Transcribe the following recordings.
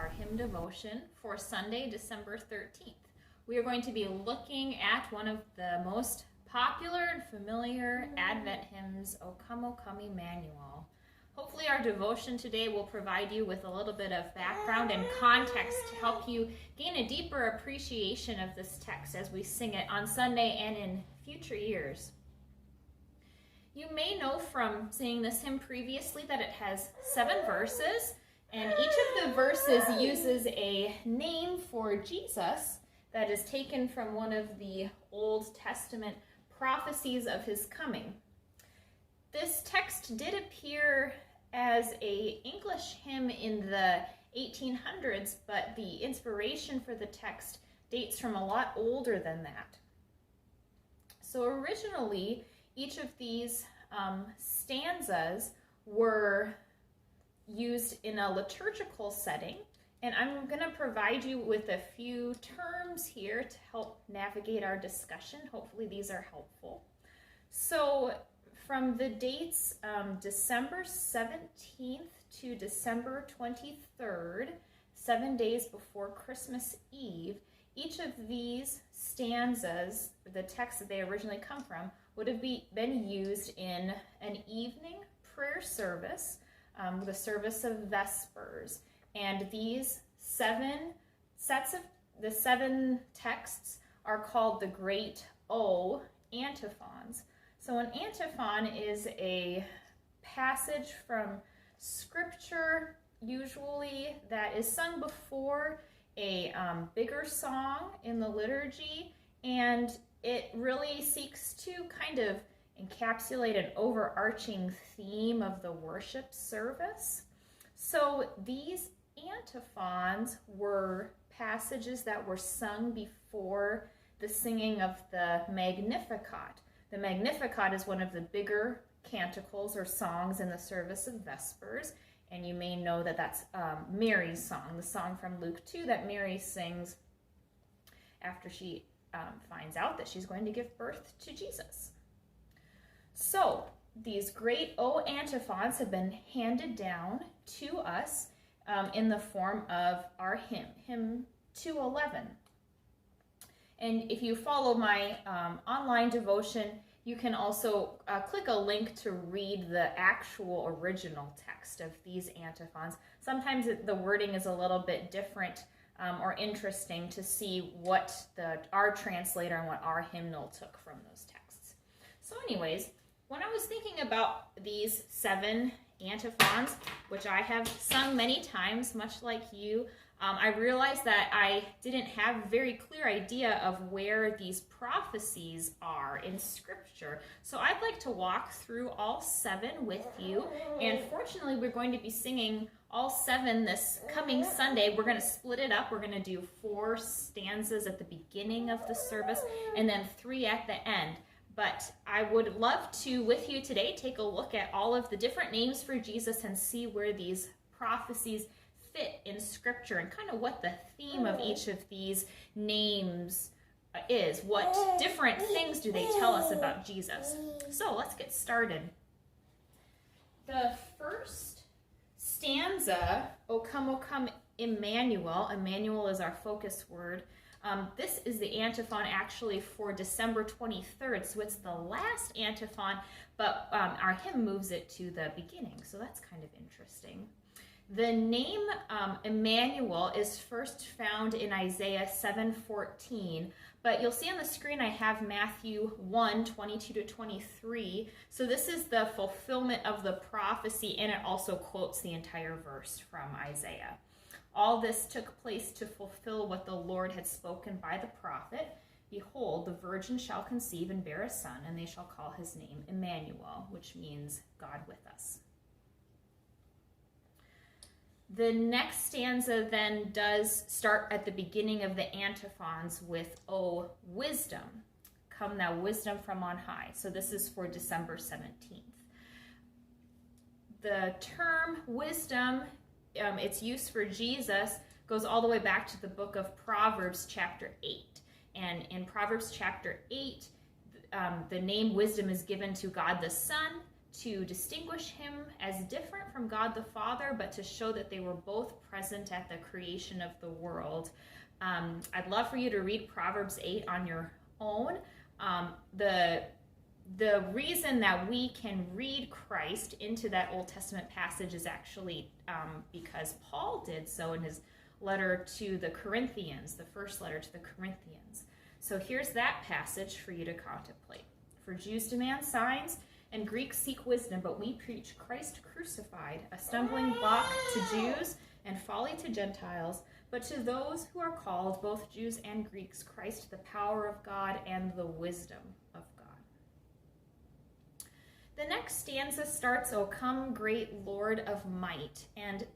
our hymn devotion for Sunday, December 13th. We are going to be looking at one of the most popular and familiar Advent hymns, O Come Emmanuel. Hopefully our devotion today will provide you with a little bit of background and context to help you gain a deeper appreciation of this text as we sing it on Sunday and in future years. You may know from singing this hymn previously that it has 7 verses, and each of the verses uses a name for Jesus that is taken from one of the Old Testament prophecies of his coming. This text did appear as an English hymn in the 1800s, but the inspiration for the text dates from a lot older than that. So originally, each of these stanzas were used in a liturgical setting, and I'm going to provide you with a few terms here to help navigate our discussion. Hopefully these are helpful. So from the dates December 17th to December 23rd, 7 days before Christmas Eve, each of these stanzas, the text that they originally come from, would have been used in an evening prayer service, the service of Vespers. And these 7 texts are called the Great O antiphons. So an antiphon is a passage from Scripture, usually, that is sung before a bigger song in the liturgy, and it really seeks to kind of encapsulate an overarching theme of the worship service. So these antiphons were passages that were sung before the singing of the Magnificat. The Magnificat is one of the bigger canticles or songs in the service of Vespers, and you may know that that's Mary's song, the song from Luke 2 that Mary sings after she finds out that she's going to give birth to Jesus. So these great O antiphons have been handed down to us in the form of our hymn, hymn 211. And if you follow my online devotion, you can also click a link to read the actual original text of these antiphons. Sometimes the wording is a little bit different or interesting to see what our translator and what our hymnal took from those texts. So anyways, when I was thinking about these 7 antiphons, which I have sung many times, much like you, I realized that I didn't have a very clear idea of where these prophecies are in Scripture. So I'd like to walk through all 7 with you, and fortunately we're going to be singing all 7 this coming Sunday. We're going to split it up. We're going to do 4 stanzas at the beginning of the service and then 3 at the end. But I would love to, with you today, take a look at all of the different names for Jesus and see where these prophecies fit in Scripture and kind of what the theme of each of these names is. What different things do they tell us about Jesus? So let's get started. The first stanza, O come Emmanuel. Emmanuel is our focus word. This is the antiphon actually for December 23rd, so it's the last antiphon, but our hymn moves it to the beginning, so that's kind of interesting. The name Emmanuel is first found in Isaiah 7:14, but you'll see on the screen I have Matthew 1:22-23, so this is the fulfillment of the prophecy, and it also quotes the entire verse from Isaiah. All this took place to fulfill what the Lord had spoken by the prophet. Behold, the virgin shall conceive and bear a son, and they shall call his name Emmanuel, which means God with us. The next stanza then does start at the beginning of the antiphons with, O wisdom, come thou wisdom from on high. So this is for December 17th. The term wisdom, its use for Jesus, goes all the way back to the book of Proverbs chapter 8. And in Proverbs chapter 8, the name wisdom is given to God the Son, to distinguish him as different from God the Father, but to show that they were both present at the creation of the world. I'd love for you to read Proverbs 8 on your own. The reason that we can read Christ into that Old Testament passage is actually because Paul did so in his letter to the Corinthians, the first letter to the Corinthians. So here's that passage for you to contemplate. For Jews demand signs, and Greeks seek wisdom, but we preach Christ crucified, a stumbling block to Jews and folly to Gentiles, but to those who are called, both Jews and Greeks, Christ the power of God and the wisdom of God. The next stanza starts, O come, great Lord of might. And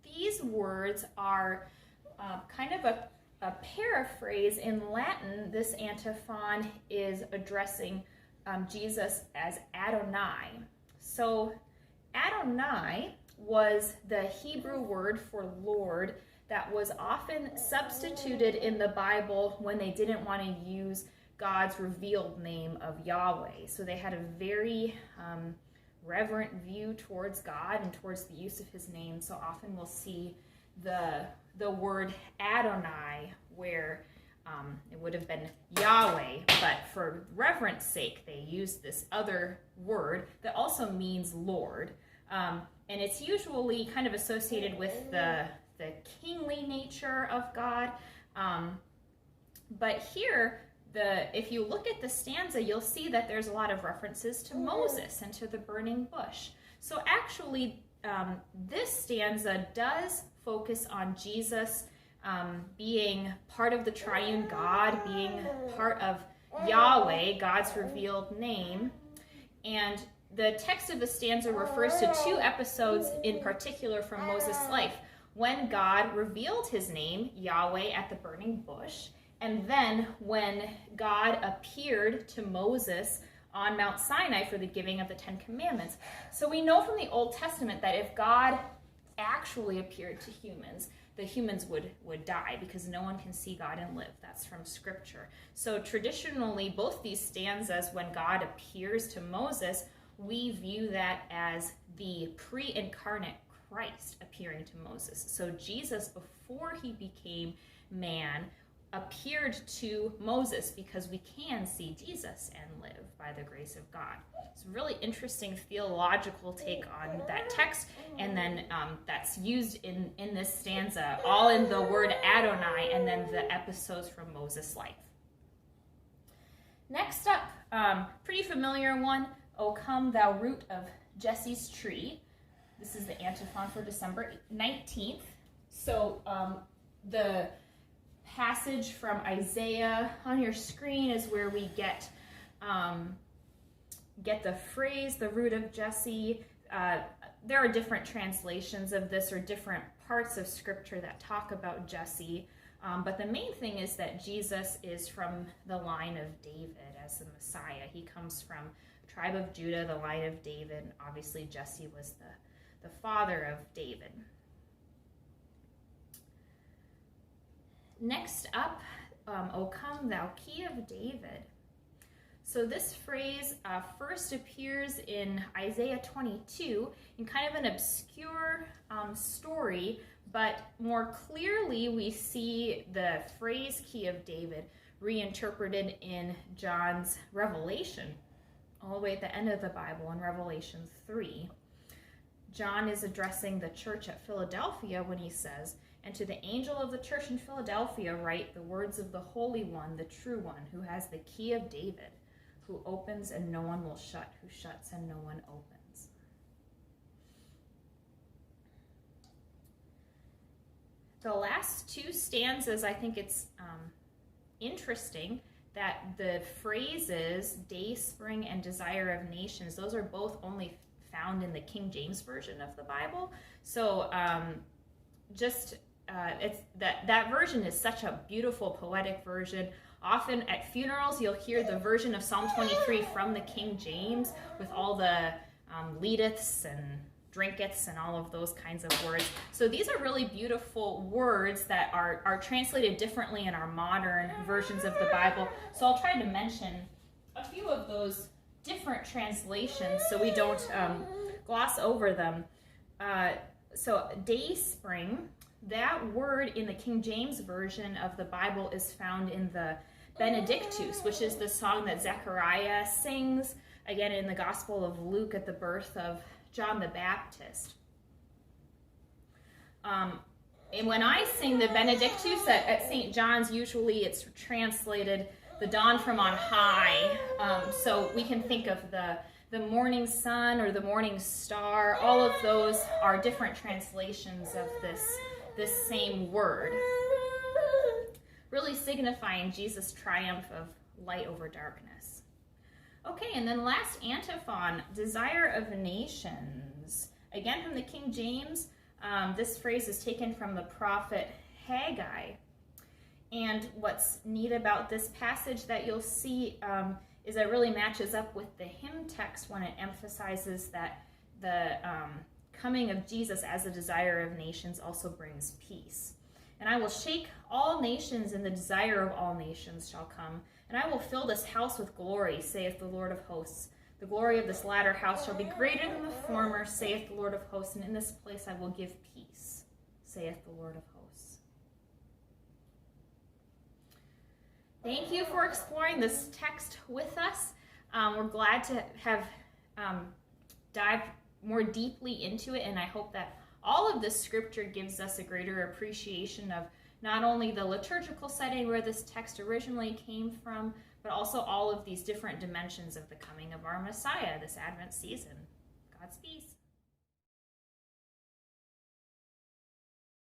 these words are kind of a paraphrase. In Latin, this antiphon is addressing Jesus as Adonai. So Adonai was the Hebrew word for Lord that was often substituted in the Bible when they didn't want to use God's revealed name of Yahweh. So they had a very reverent view towards God and towards the use of his name. So often we'll see the word Adonai where it would have been Yahweh, but for reverence sake, they used this other word that also means Lord. And it's usually kind of associated with the kingly nature of God. But here, if you look at the stanza, you'll see that there's a lot of references to Moses and to the burning bush. So actually, this stanza does focus on Jesus being part of the triune God, being part of Yahweh, God's revealed name. And the text of the stanza refers to two episodes in particular from Moses' life. When God revealed his name, Yahweh, at the burning bush, and then when God appeared to Moses on Mount Sinai for the giving of the Ten Commandments. So we know from the Old Testament that if God actually appeared to humans, the humans would die because no one can see God and live. That's from Scripture. So traditionally, both these stanzas, when God appears to Moses, we view that as the pre-incarnate Christ appearing to Moses. So Jesus, before he became man, appeared to Moses because we can see Jesus and live by the grace of God. It's a really interesting theological take on that text, and then that's used in this stanza, all in the word Adonai, and then the episodes from Moses' life. Next up, pretty familiar one, O come thou root of Jesse's tree. This is the antiphon for December 19th. So the passage from Isaiah on your screen is where we get the phrase, the root of Jesse. There are different translations of this or different parts of Scripture that talk about Jesse, but the main thing is that Jesus is from the line of David as the Messiah. He comes from the tribe of Judah, the line of David. Obviously, Jesse was the father of David. Next up, O come thou key of David. So this phrase first appears in Isaiah 22 in kind of an obscure story, but more clearly we see the phrase key of David reinterpreted in John's Revelation, all the way at the end of the Bible in Revelation 3. John is addressing the church at Philadelphia when he says, "And to the angel of the church in Philadelphia write the words of the Holy One, the true one, who has the key of David, who opens and no one will shut, who shuts and no one opens." The last two stanzas, I think it's interesting that the phrases day, spring, and desire of nations, those are both only found in the King James Version of the Bible. So it's that version is such a beautiful poetic version. Often at funerals you'll hear the version of Psalm 23 from the King James with all the leadeths and drinkeths and all of those kinds of words. So these are really beautiful words that are translated differently in our modern versions of the Bible. So I'll try to mention a few of those different translations so we don't gloss over them. So day spring, that word in the King James Version of the Bible is found in the Benedictus, which is the song that Zechariah sings, again in the Gospel of Luke at the birth of John the Baptist. And when I sing the Benedictus at St. John's, usually it's translated the dawn from on high. So we can think of the morning sun or the morning star. All of those are different translations of this same word, really signifying Jesus' triumph of light over darkness. Okay, and then last antiphon, Desire of Nations. Again from the King James, this phrase is taken from the prophet Haggai. And what's neat about this passage that you'll see is that it really matches up with the hymn text when it emphasizes that the coming of Jesus as the desire of nations also brings peace. And I will shake all nations, and the desire of all nations shall come. And I will fill this house with glory, saith the Lord of hosts. The glory of this latter house shall be greater than the former, saith the Lord of hosts. And in this place I will give peace, saith the Lord of hosts. Thank you for exploring this text with us. We're glad to have dived more deeply into it, and I hope that all of this scripture gives us a greater appreciation of not only the liturgical setting where this text originally came from, but also all of these different dimensions of the coming of our Messiah this Advent season. God's peace.